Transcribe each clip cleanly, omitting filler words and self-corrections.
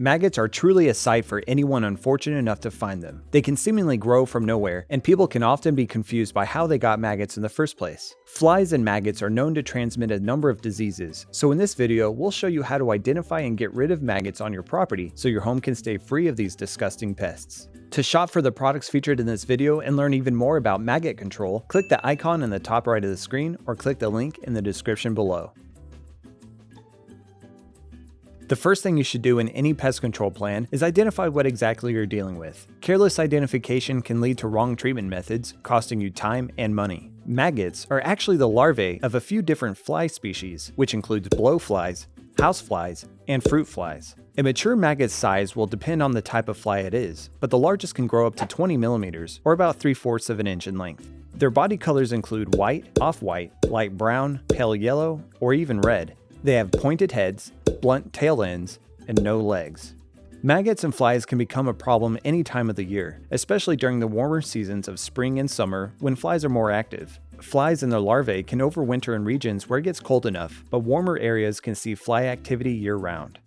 Maggots are truly a sight for anyone unfortunate enough to find them. They can seemingly grow from nowhere, and people can often be confused by how they got maggots in the first place. Flies and maggots are known to transmit a number of diseases, so in this video, we'll show you how to identify and get rid of maggots on your property so your home can stay free of these disgusting pests. To shop for the products featured in this video and learn even more about maggot control, click the icon in the top right of the screen or click the link in the description below. The first thing you should do in any pest control plan is identify what exactly you're dealing with. Careless identification can lead to wrong treatment methods, costing you time and money. Maggots are actually the larvae of a few different fly species, which includes blowflies, houseflies, and fruit flies. A mature maggot's size will depend on the type of fly it is, but the largest can grow up to 20 millimeters, or about 3/4 of an inch in length. Their body colors include white, off-white, light brown, pale yellow, or even red. They have pointed heads, blunt tail ends, and no legs. Maggots and flies can become a problem any time of the year, especially during the warmer seasons of spring and summer when flies are more active. Flies and their larvae can overwinter in regions where it gets cold enough, but warmer areas can see fly activity year-round.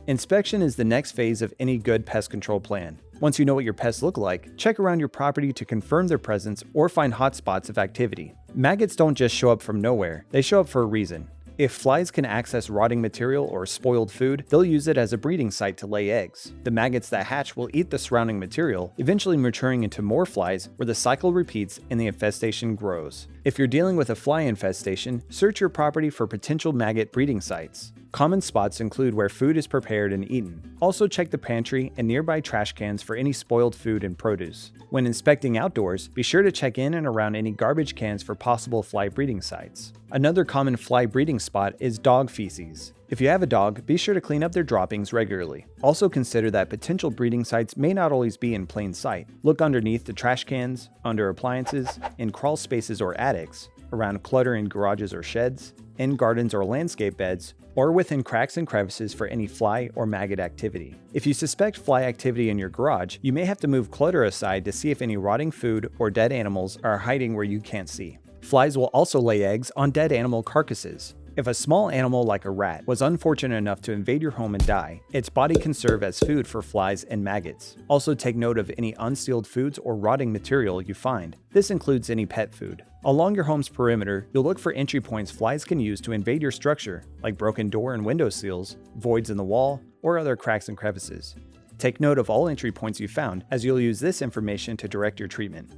Inspection is the next phase of any good pest control plan. Once you know what your pests look like, check around your property to confirm their presence or find hotspots of activity. Maggots don't just show up from nowhere, they show up for a reason. If flies can access rotting material or spoiled food, they'll use it as a breeding site to lay eggs. The maggots that hatch will eat the surrounding material, eventually maturing into more flies, where the cycle repeats and the infestation grows. If you're dealing with a fly infestation, search your property for potential maggot breeding sites. Common spots include where food is prepared and eaten. Also check the pantry and nearby trash cans for any spoiled food and produce. When inspecting outdoors, be sure to check in and around any garbage cans for possible fly breeding sites. Another common fly breeding spot is dog feces. If you have a dog, be sure to clean up their droppings regularly. Also consider that potential breeding sites may not always be in plain sight. Look underneath the trash cans, under appliances, in crawl spaces or attics, around clutter in garages or sheds, in gardens or landscape beds, or within cracks and crevices for any fly or maggot activity. If you suspect fly activity in your garage, you may have to move clutter aside to see if any rotting food or dead animals are hiding where you can't see. Flies will also lay eggs on dead animal carcasses. If a small animal like a rat was unfortunate enough to invade your home and die, its body can serve as food for flies and maggots. Also take note of any unsealed foods or rotting material you find. This includes any pet food. Along your home's perimeter, you'll look for entry points flies can use to invade your structure, like broken door and window seals, voids in the wall, or other cracks and crevices. Take note of all entry points you found, as you'll use this information to direct your treatment.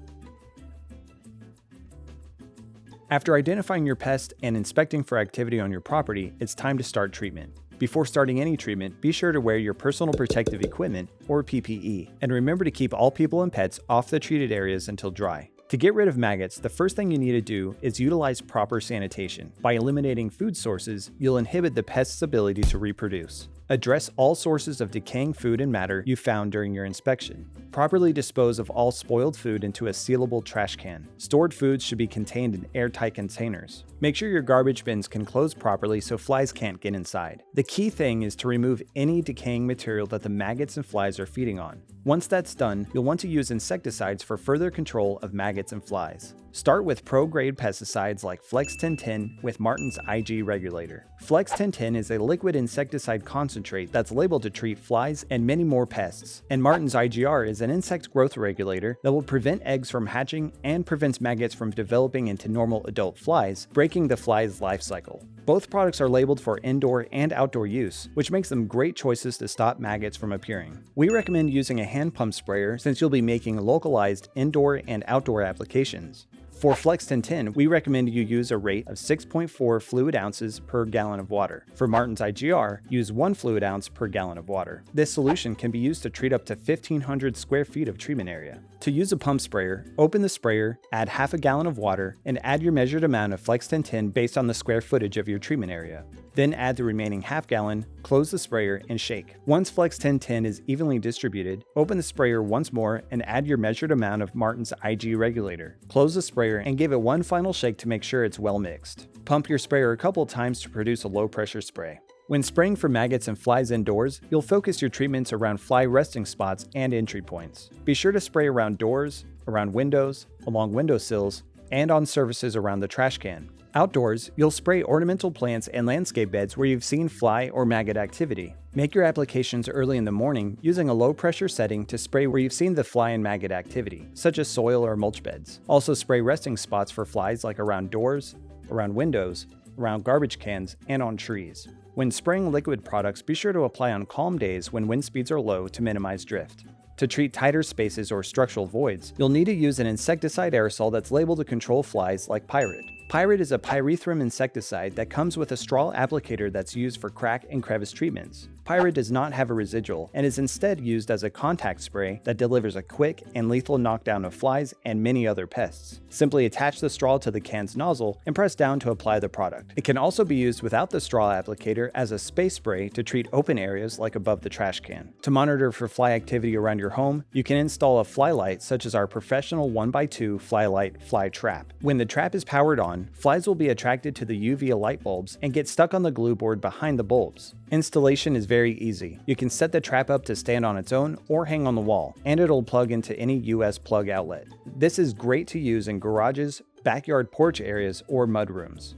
After identifying your pest and inspecting for activity on your property, it's time to start treatment. Before starting any treatment, be sure to wear your personal protective equipment, or PPE, and remember to keep all people and pets off the treated areas until dry. To get rid of maggots, the first thing you need to do is utilize proper sanitation. By eliminating food sources, you'll inhibit the pest's ability to reproduce. Address all sources of decaying food and matter you found during your inspection. Properly dispose of all spoiled food into a sealable trash can. Stored foods should be contained in airtight containers. Make sure your garbage bins can close properly so flies can't get inside. The key thing is to remove any decaying material that the maggots and flies are feeding on. Once that's done, you'll want to use insecticides for further control of maggots and flies. Start with pro-grade pesticides like Flex 1010 with Martin's IG Regulator. Flex 1010 is a liquid insecticide concentrate that's labeled to treat flies and many more pests. And Martin's IGR is an insect growth regulator that will prevent eggs from hatching and prevents maggots from developing into normal adult flies, breaking the fly's life cycle. Both products are labeled for indoor and outdoor use, which makes them great choices to stop maggots from appearing. We recommend using a hand pump sprayer since you'll be making localized indoor and outdoor applications. For Flex 1010, we recommend you use a rate of 6.4 fluid ounces per gallon of water. For Martin's IGR, use 1 fluid ounce per gallon of water. This solution can be used to treat up to 1,500 square feet of treatment area. To use a pump sprayer, open the sprayer, add half a gallon of water, and add your measured amount of Flex 1010 based on the square footage of your treatment area. Then add the remaining half gallon, close the sprayer, and shake. Once Flex 1010 is evenly distributed, open the sprayer once more and add your measured amount of Martin's IG Regulator. Close the sprayer and give it one final shake to make sure it's well mixed. Pump your sprayer a couple times to produce a low pressure spray. When spraying for maggots and flies indoors, you'll focus your treatments around fly resting spots and entry points. Be sure to spray around doors, around windows, along windowsills, and on surfaces around the trash can. Outdoors, you'll spray ornamental plants and landscape beds where you've seen fly or maggot activity. Make your applications early in the morning using a low-pressure setting to spray where you've seen the fly and maggot activity, such as soil or mulch beds. Also spray resting spots for flies like around doors, around windows, around garbage cans, and on trees. When spraying liquid products, be sure to apply on calm days when wind speeds are low to minimize drift. To treat tighter spaces or structural voids, you'll need to use an insecticide aerosol that's labeled to control flies like Pyrid. Pyrid is a pyrethrum insecticide that comes with a straw applicator that's used for crack and crevice treatments. Pyrid does not have a residual and is instead used as a contact spray that delivers a quick and lethal knockdown of flies and many other pests. Simply attach the straw to the can's nozzle and press down to apply the product. It can also be used without the straw applicator as a space spray to treat open areas like above the trash can. To monitor for fly activity around your home, you can install a fly light such as our professional 1x2 fly light fly trap. When the trap is powered on, flies will be attracted to the UV light bulbs and get stuck on the glue board behind the bulbs. Installation is very easy. You can set the trap up to stand on its own or hang on the wall, and it'll plug into any US plug outlet. This is great to use in garages, backyard porch areas, or mudrooms.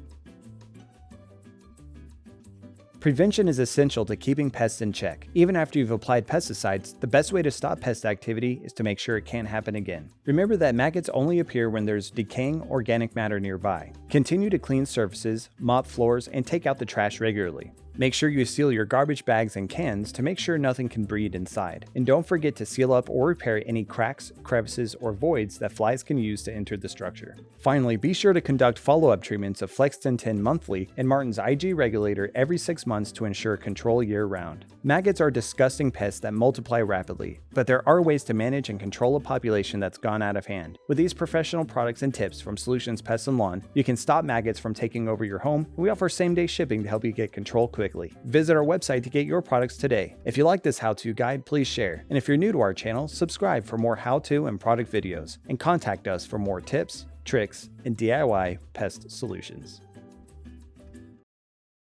Prevention is essential to keeping pests in check. Even after you've applied pesticides, the best way to stop pest activity is to make sure it can't happen again. Remember that maggots only appear when there's decaying organic matter nearby. Continue to clean surfaces, mop floors, and take out the trash regularly. Make sure you seal your garbage bags and cans to make sure nothing can breed inside. And don't forget to seal up or repair any cracks, crevices, or voids that flies can use to enter the structure. Finally, be sure to conduct follow-up treatments of Flexton 10 monthly and Martin's IG Regulator every 6 months to ensure control year-round. Maggots are disgusting pests that multiply rapidly, but there are ways to manage and control a population that's gone out of hand. With these professional products and tips from Solutions Pest and Lawn, you can stop maggots from taking over your home, and we offer same-day shipping to help you get control quickly. Visit our website to get your products today. If you like this how-to guide, please share. And if you're new to our channel, subscribe for more how-to and product videos, and contact us for more tips, tricks, and DIY pest solutions.